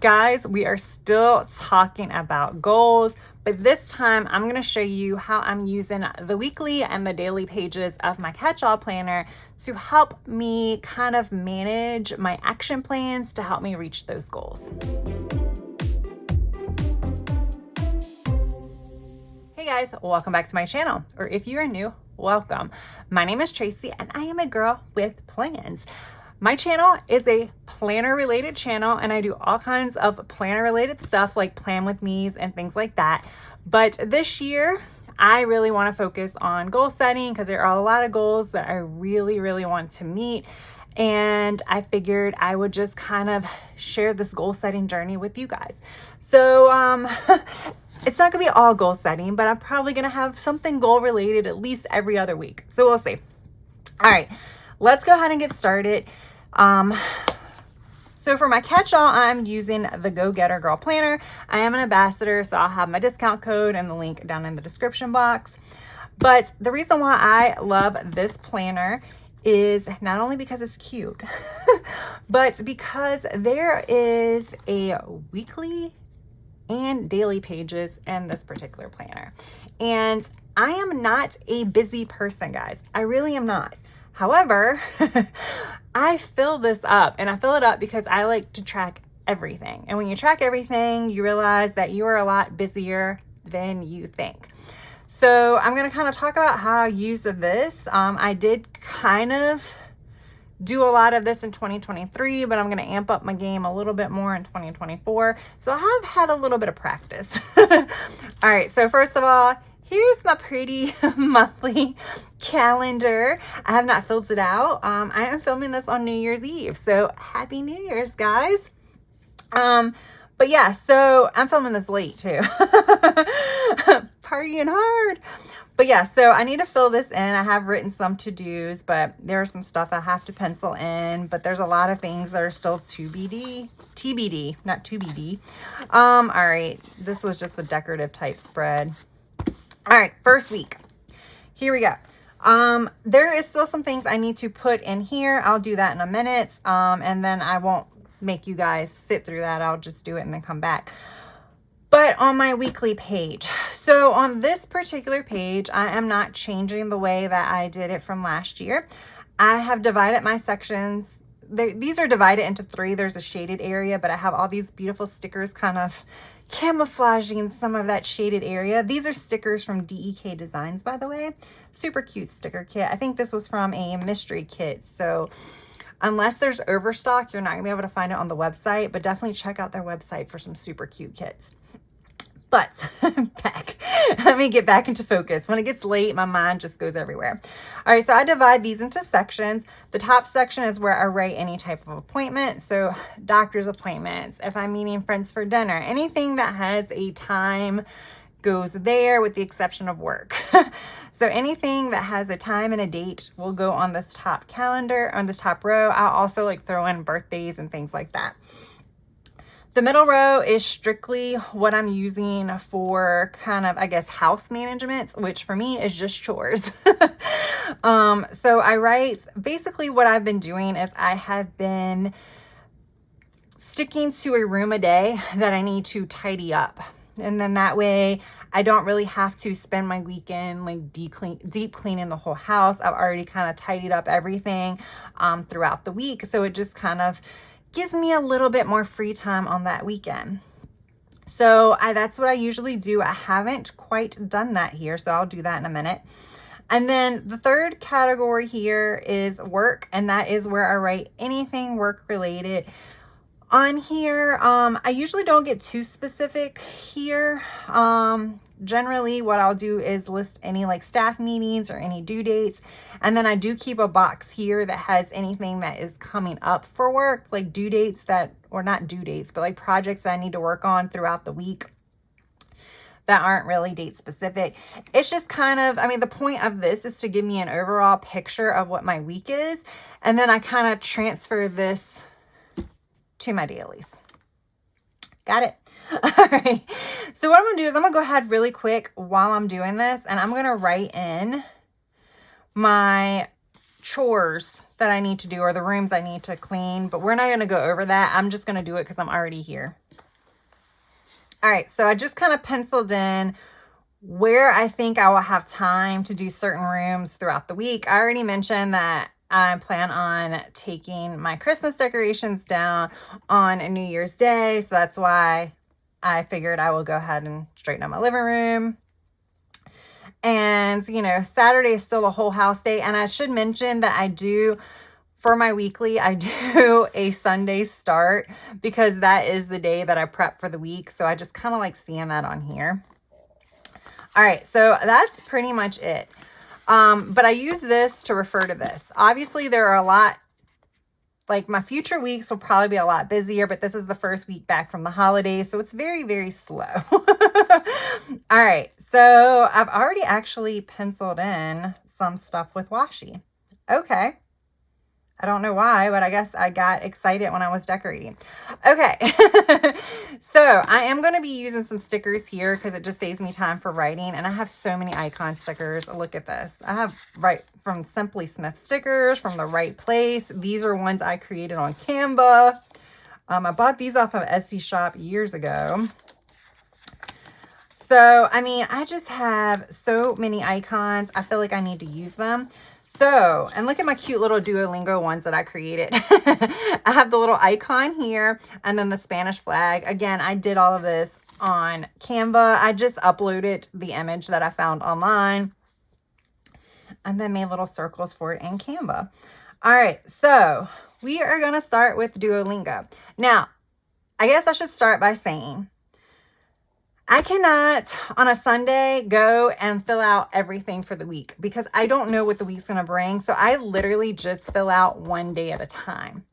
Guys, we are still talking about goals, but this time I'm going to show you how I'm using the weekly and the daily pages of my Catchall planner to help me kind of manage my action plans to help me reach those goals. Hey guys, welcome back to my channel, or if you are new, welcome. My name is Tracy and I am a girl with plans. My channel is a planner related channel and I do all kinds of planner related stuff like plan with me's and things like that. But this year, I really want to focus on goal setting because there are a lot of goals that I really want to meet. And I figured I would just kind of share this goal setting journey with you guys. So, it's not gonna be all goal setting, but I'm probably gonna have something goal related at least every other week. So we'll see. All right, let's go ahead and get started. So for my Catchall, I'm using the Go Getter Girl Planner. I am an ambassador, so I'll have my discount code and the link down in the description box. But the reason why I love this planner is not only because it's cute, but because there is a weekly and daily pages in this particular planner. And I am not a busy person, guys. I really am not. However, I fill this up, and I fill it up because I like to track everything. And when you track everything, you realize that you are a lot busier than you think. So I'm going to kind of talk about how I use this. I did kind of do a lot of this in 2023, but I'm going to amp up my game a little bit more in 2024. So I have had a little bit of practice. All right. So first of all, here's my pretty monthly calendar. I have not filled it out. I am filming this on New Year's Eve. So happy New Year's, guys. But yeah, so I'm filming this late too. Partying hard. But yeah, so I need to fill this in. I have written some to-dos, but there's some stuff I have to pencil in, but there's a lot of things that are still TBD, not 2BD. All right, this was just a decorative type spread. All right, first week. Here we go. There is still some things I need to put in here. I'll do that in a minute. And then I won't make you guys sit through that. I'll just do it and then come back. But on my weekly page. So on this particular page, I am not changing the way that I did it from last year. I have divided my sections. These are divided into 3. There's a shaded area, but I have all these beautiful stickers kind of camouflaging some of that shaded area. These are stickers from DEK Designs, by the way. Super cute sticker kit. I think this was from a mystery kit. So unless there's overstock, you're not gonna be able to find it on the website, but definitely check out their website for some super cute kits. But let me get back into focus. When it gets late, my mind just goes everywhere. All right, so I divide these into sections. The top section is where I write any type of appointment. So doctor's appointments, if I'm meeting friends for dinner, anything that has a time goes there with the exception of work. So anything that has a time and a date will go on this top calendar, on this top row. I'll also like throw in birthdays and things like that. The middle row is strictly what I'm using for kind of, I guess, house management, which for me is just chores. So I write, basically what I've been doing is I have been sticking to a room a day that I need to tidy up. And then that way I don't really have to spend my weekend like deep cleaning the whole house. I've already kind of tidied up everything throughout the week. So it just kind of gives me a little bit more free time on that weekend. So that's what I usually do. I haven't quite done that here, so I'll do that in a minute. And then the third category here is work, and that is where I write anything work related. On here, I usually don't get too specific here. Generally what I'll do is list any like staff meetings or any due dates. And then I do keep a box here that has anything that is coming up for work, like due dates that, or not due dates, but like projects that I need to work on throughout the week that aren't really date specific. It's just kind of, I mean, the point of this is to give me an overall picture of what my week is. And then I kind of transfer this to my dailies. Got it? All right. So what I'm going to do is I'm going to go ahead really quick while I'm doing this, and I'm going to write in my chores that I need to do or the rooms I need to clean, but we're not going to go over that. I'm just going to do it because I'm already here. All right, so I just kind of penciled in where I think I will have time to do certain rooms throughout the week. I already mentioned that I plan on taking my Christmas decorations down on New Year's Day. So that's why I figured I will go ahead and straighten up my living room. And, you know, Saturday is still a whole house day. And I should mention that I do, for my weekly, I do a Sunday start because that is the day that I prep for the week. So I just kind of like seeing that on here. All right, so that's pretty much it. But I use this to refer to this. Obviously, there are a lot, like my future weeks will probably be a lot busier, but this is the first week back from the holidays, so it's very, very slow. All right, so I've already actually penciled in some stuff with washi. Okay. I don't know why, but I guess I got excited when I was decorating. Okay. So I am going to be using some stickers here because it just saves me time for writing. And I have so many icon stickers. Look at this. I have right from Simply Smith stickers from the Right Place. These are ones I created on Canva. I bought these off of Etsy shop years ago. So, I mean, I just have so many icons. I feel like I need to use them. So, and look at my cute little Duolingo ones that I created. I have the little icon here and then the Spanish flag. Again, I did all of this on Canva. I just uploaded the image that I found online and then made little circles for it in Canva. All right, so we are going to start with Duolingo. Now, I guess I should start by saying I cannot on a Sunday go and fill out everything for the week because I don't know what the week's going to bring. So I literally just fill out one day at a time.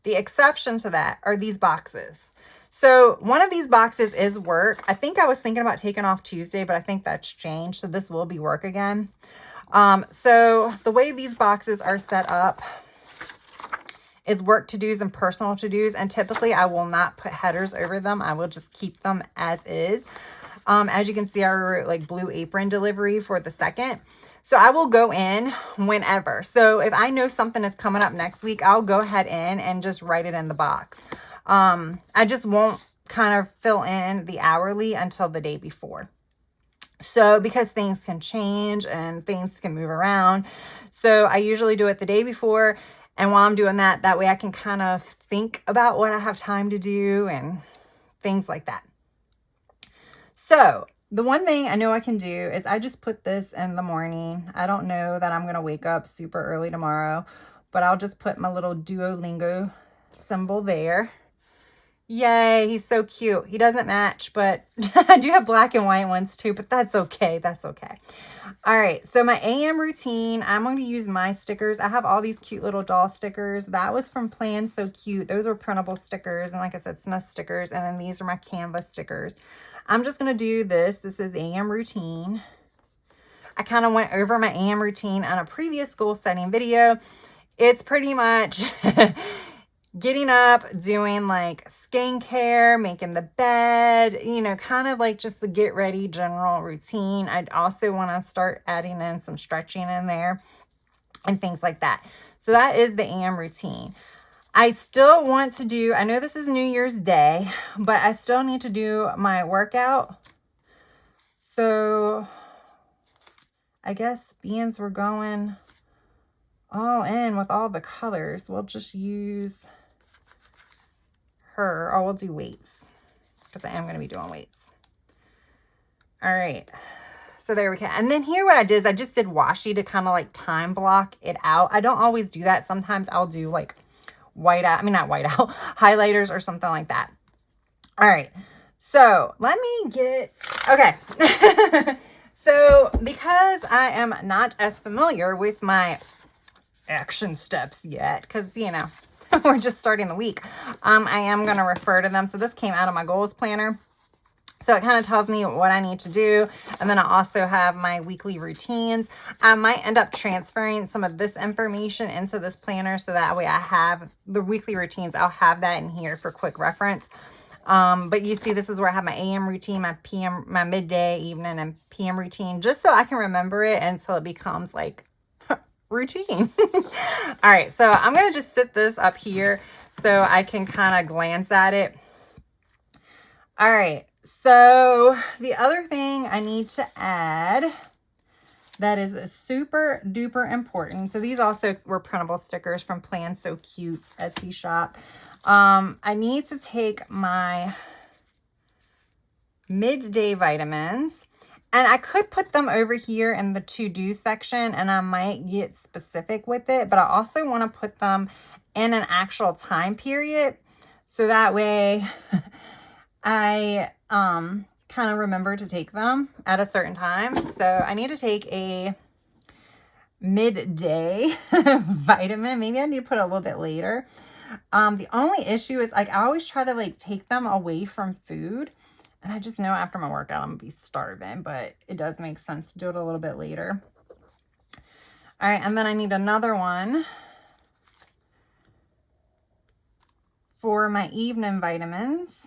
The exception to that are these boxes. So one of these boxes is work. I think I was thinking about taking off Tuesday, but I think that's changed. So this will be work again. So the way these boxes are set up is work to-dos and personal to-dos. And typically I will not put headers over them. I will just keep them as is. As you can see, I wrote like Blue Apron delivery for the 2nd. So I will go in whenever. So if I know something is coming up next week, I'll go ahead in and just write it in the box. I just won't kind of fill in the hourly until the day before. So because things can change and things can move around. So I usually do it the day before. And while I'm doing that, that way I can kind of think about what I have time to do and things like that. So the one thing I know I can do is I just put this in the morning. I don't know that I'm going to wake up super early tomorrow, but I'll just put my little Duolingo symbol there. Yay, he's so cute. He doesn't match, but I do have black and white ones too, but that's okay. That's okay. All right, so my AM routine, I'm going to use my stickers. I have all these cute little doll stickers. That was from Plan So Cute. Those are printable stickers, and like I said, Smith stickers, and then these are my Canva stickers. I'm just going to do this. This is AM routine. I kind of went over my AM routine on a previous goal setting video. It's pretty much getting up, doing like skincare, making the bed, you know, kind of like just the get ready general routine. I'd also want to start adding in some stretching in there and things like that. So that is the AM routine. I still want to do, I know this is New Year's Day, but I still need to do my workout. So I guess beans we're going all in with all the colors. We'll just use her, or we'll do weights because I am going to be doing weights. All right, so there we go. And then here what I did is I just did washi to kind of like time block it out. I don't always do that. Sometimes I'll do like highlighters or something like that. All right, so let me get, okay. So because I am not as familiar with my action steps yet, because, you know, we're just starting the week, I am going to refer to them. So this came out of my goals planner. So it kind of tells me what I need to do. And then I also have my weekly routines. I might end up transferring some of this information into this planner so that way I have the weekly routines. I'll have that in here for quick reference. But you see, this is where I have my AM routine, my PM, my midday, evening, and PM routine, just so I can remember it until it becomes like routine. All right, so I'm going to just sit this up here so I can kind of glance at it. All right, So the other thing I need to add that is super duper important. So these also were printable stickers from Plan So Cute's Etsy shop. I need to take my midday vitamins, and I could put them over here in the to-do section and I might get specific with it, but I also want to put them in an actual time period. So that way I kind of remember to take them at a certain time. So I need to take a midday vitamin. Maybe I need to put it a little bit later. The only issue is like I always try to like take them away from food. And I just know after my workout I'm gonna be starving, but it does make sense to do it a little bit later. All right, and then I need another one for my evening vitamins.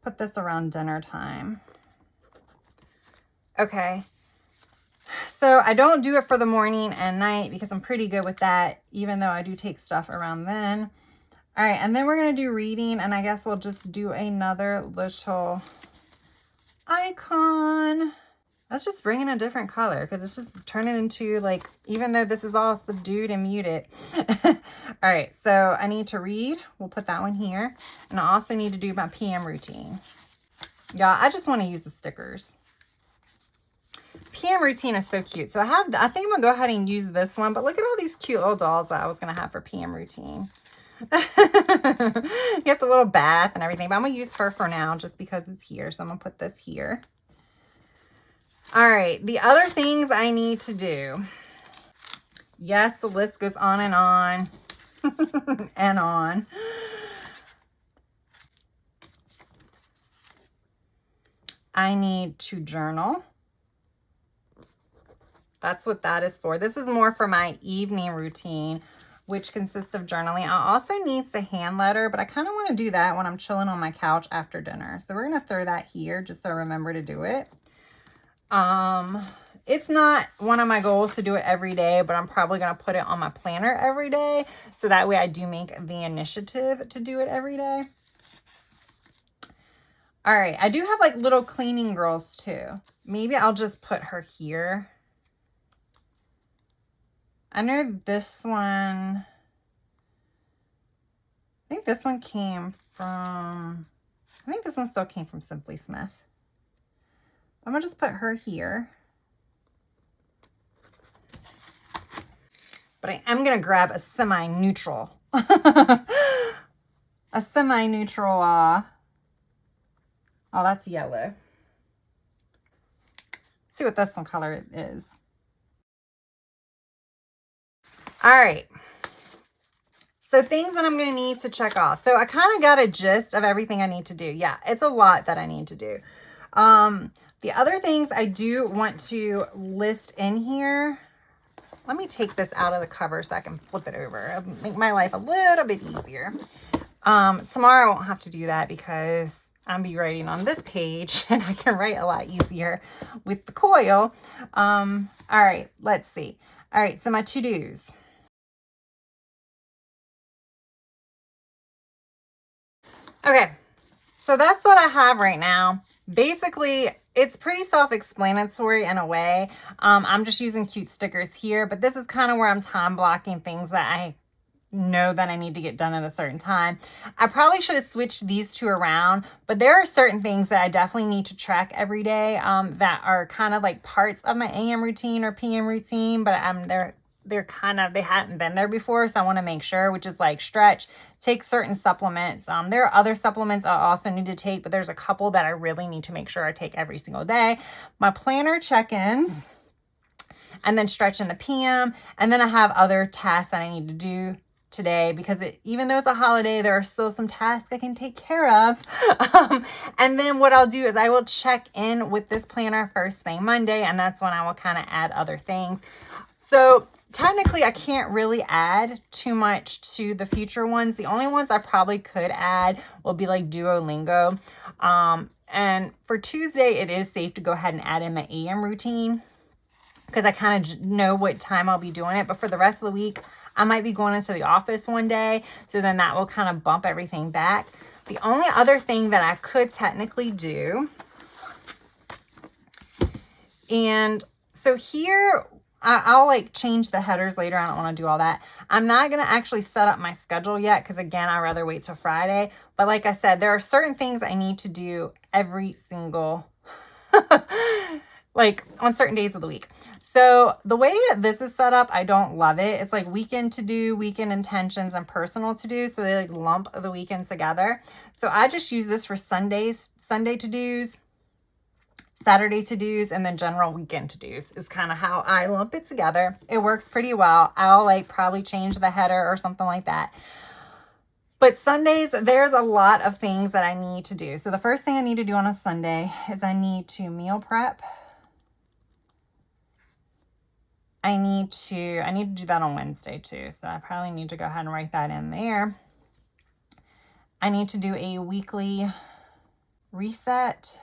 Put this around dinner time. Okay. So I don't do it for the morning and night because I'm pretty good with that, even though I do take stuff around then. All right, and then we're going to do reading, and I guess we'll just do another little icon. Let's just bring in a different color because it's just turning into like, even though this is all subdued and muted. All right, so I need to read. We'll put that one here. And I also need to do my PM routine. Y'all, I just want to use the stickers. PM routine is so cute. So I think I'm going to go ahead and use this one, but look at all these cute little dolls that I was going to have for PM routine. You have the little bath and everything, but I'm gonna use her for now just because it's here. So I'm gonna put this here. All right, the other things I need to do. Yes, the list goes on and on and on. I need to journal. That's what that is for. This is more for my evening routine, which consists of journaling. I also need a hand letter, but I kind of want to do that when I'm chilling on my couch after dinner. So we're going to throw that here just so I remember to do it. It's not one of my goals to do it every day, but I'm probably going to put it on my planner every day. So that way I do make the initiative to do it every day. All right. I do have like little cleaning girls too. Maybe I'll just put her here. I know this one, I think this one came from, I think this one still came from Simply Smith. I'm going to just put her here. But I am going to grab a semi-neutral. A semi-neutral, oh, that's yellow. Let's see what this one color is. All right. So things that I'm going to need to check off. So I kind of got a gist of everything I need to do. Yeah, it's a lot that I need to do. The other things I do want to list in here. Let me take this out of the cover so I can flip it over. It'll make my life a little bit easier. Tomorrow I won't have to do that because I'll be writing on this page and I can write a lot easier with the coil. All right, let's see. All right, so my to-dos. Okay, so that's what I have right now. Basically, it's pretty self-explanatory in a way. I'm just using cute stickers here, but this is kind of where I'm time blocking things that I know that I need to get done at a certain time. I probably should have switched these two around, but there are certain things that I definitely need to track every day that are kind of like parts of my AM routine or PM routine, but they hadn't been there before, so I want to make sure, which is like stretch, take certain supplements. There are other supplements I also need to take, but there's a couple that I really need to make sure I take every single day. My planner check-ins, and then stretch in the PM, and then I have other tasks that I need to do today because even though it's a holiday, there are still some tasks I can take care of. And then what I'll do is I will check in with this planner first thing Monday, and that's when I will kind of add other things. So technically, I can't really add too much to the future ones. The only ones I probably could add will be like Duolingo. And for Tuesday, it is safe to go ahead and add in my AM routine because I kind of know what time I'll be doing it. But for the rest of the week, I might be going into the office one day. So then that will kind of bump everything back. The only other thing that I could technically do, and so here, I'll like change the headers later. I don't want to do all that. I'm not going to actually set up my schedule yet because again, I'd rather wait till Friday. But like I said, there are certain things I need to do every single, like on certain days of the week. So the way this is set up, I don't love it. It's like weekend to do, weekend intentions, and personal to do. So they like lump the weekends together. So I just use this for Sunday to-dos, Saturday to-dos, and then general weekend to-dos is kind of how I lump it together. It works pretty well. I'll like probably change the header or something like that. But Sundays, there's a lot of things that I need to do. So the first thing I need to do on a Sunday is I need to meal prep. I need to do that on Wednesday too. So I probably need to go ahead and write that in there. I need to do a weekly reset.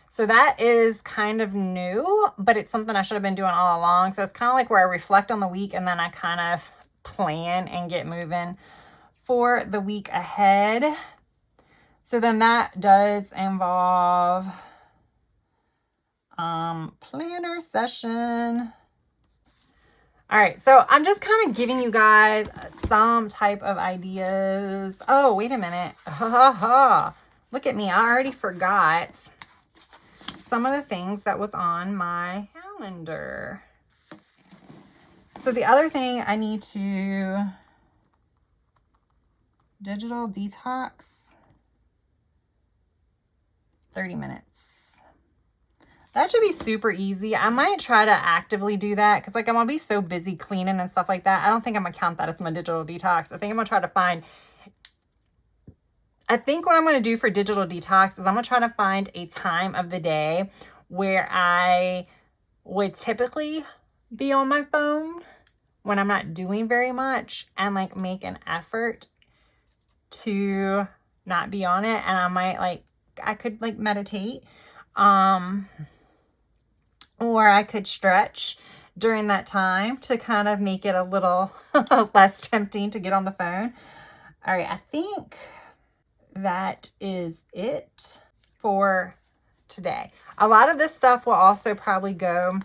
So that is kind of new, but it's something I should have been doing all along. So it's kind of like where I reflect on the week and then I kind of plan and get moving for the week ahead. So then that does involve planner session. All right, so I'm just kind of giving you guys some type of ideas. Oh, wait a minute. Look at me. I already forgot some of the things that was on my calendar. So the other thing I need to digital detox, 30 minutes. That should be super easy. I might try to actively do that because like I'm gonna be so busy cleaning and stuff like that. I don't think I'm gonna count that as my digital detox. I think I'm gonna try to find, I think what I'm gonna do for digital detox is I'm gonna try to find a time of the day where I would typically be on my phone when I'm not doing very much and like make an effort to not be on it. And I might like, I could like meditate, or I could stretch during that time to kind of make it a little less tempting to get on the phone. All right, I think that is it for today. A lot of this stuff will also probably go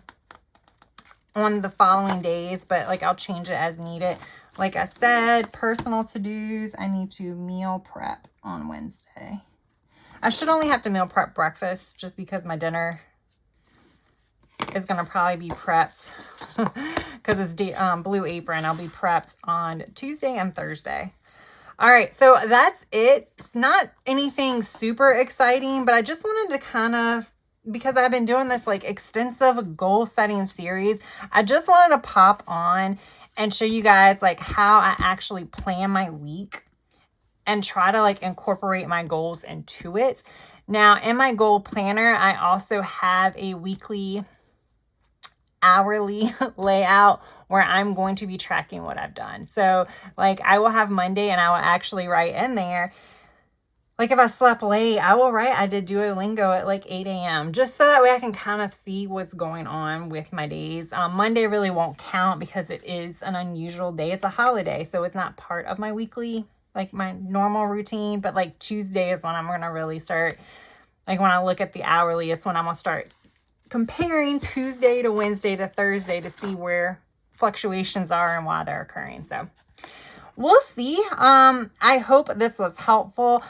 on the following days, but like I'll change it as needed. Like I said, personal to-dos, I need to meal prep on Wednesday. I should only have to meal prep breakfast just because my dinner is going to probably be prepped because it's Blue Apron. I'll be prepped on Tuesday and Thursday. All right, so that's it. It's not anything super exciting, but I just wanted to kind of, because I've been doing this like extensive goal setting series, I just wanted to pop on and show you guys like how I actually plan my week and try to like incorporate my goals into it. Now in my goal planner, I also have a weekly hourly layout where I'm going to be tracking what I've done. So like I will have Monday and I will actually write in there, like if I slept late, I will write I did Duolingo at like 8 a.m. just so that way I can kind of see what's going on with my days. Monday really won't count because it is an unusual day. It's a holiday, so it's not part of my weekly, like my normal routine. But like Tuesday is when I'm going to really start, like when I look at the hourly, it's when I'm going to start comparing Tuesday to Wednesday to Thursday to see where fluctuations are and why they're occurring. So we'll see. I hope this was helpful.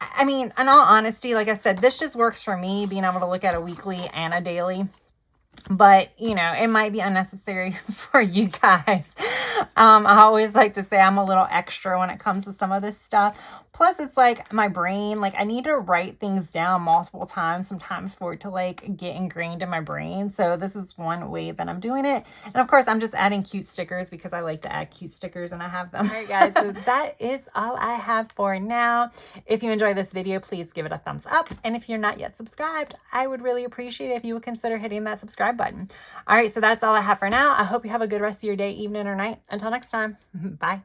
I mean, in all honesty, like I said, this just works for me, being able to look at a weekly and a daily. But, you know, it might be unnecessary for you guys. I always like to say I'm a little extra when it comes to some of this stuff. Plus, it's like my brain, like I need to write things down multiple times sometimes for it to like get ingrained in my brain. So this is one way that I'm doing it. And of course, I'm just adding cute stickers because I like to add cute stickers and I have them. All right, guys, so that is all I have for now. If you enjoyed this video, please give it a thumbs up. And if you're not yet subscribed, I would really appreciate it if you would consider hitting that subscribe button. All right, so that's all I have for now. I hope you have a good rest of your day, evening, or night. Until next time, bye.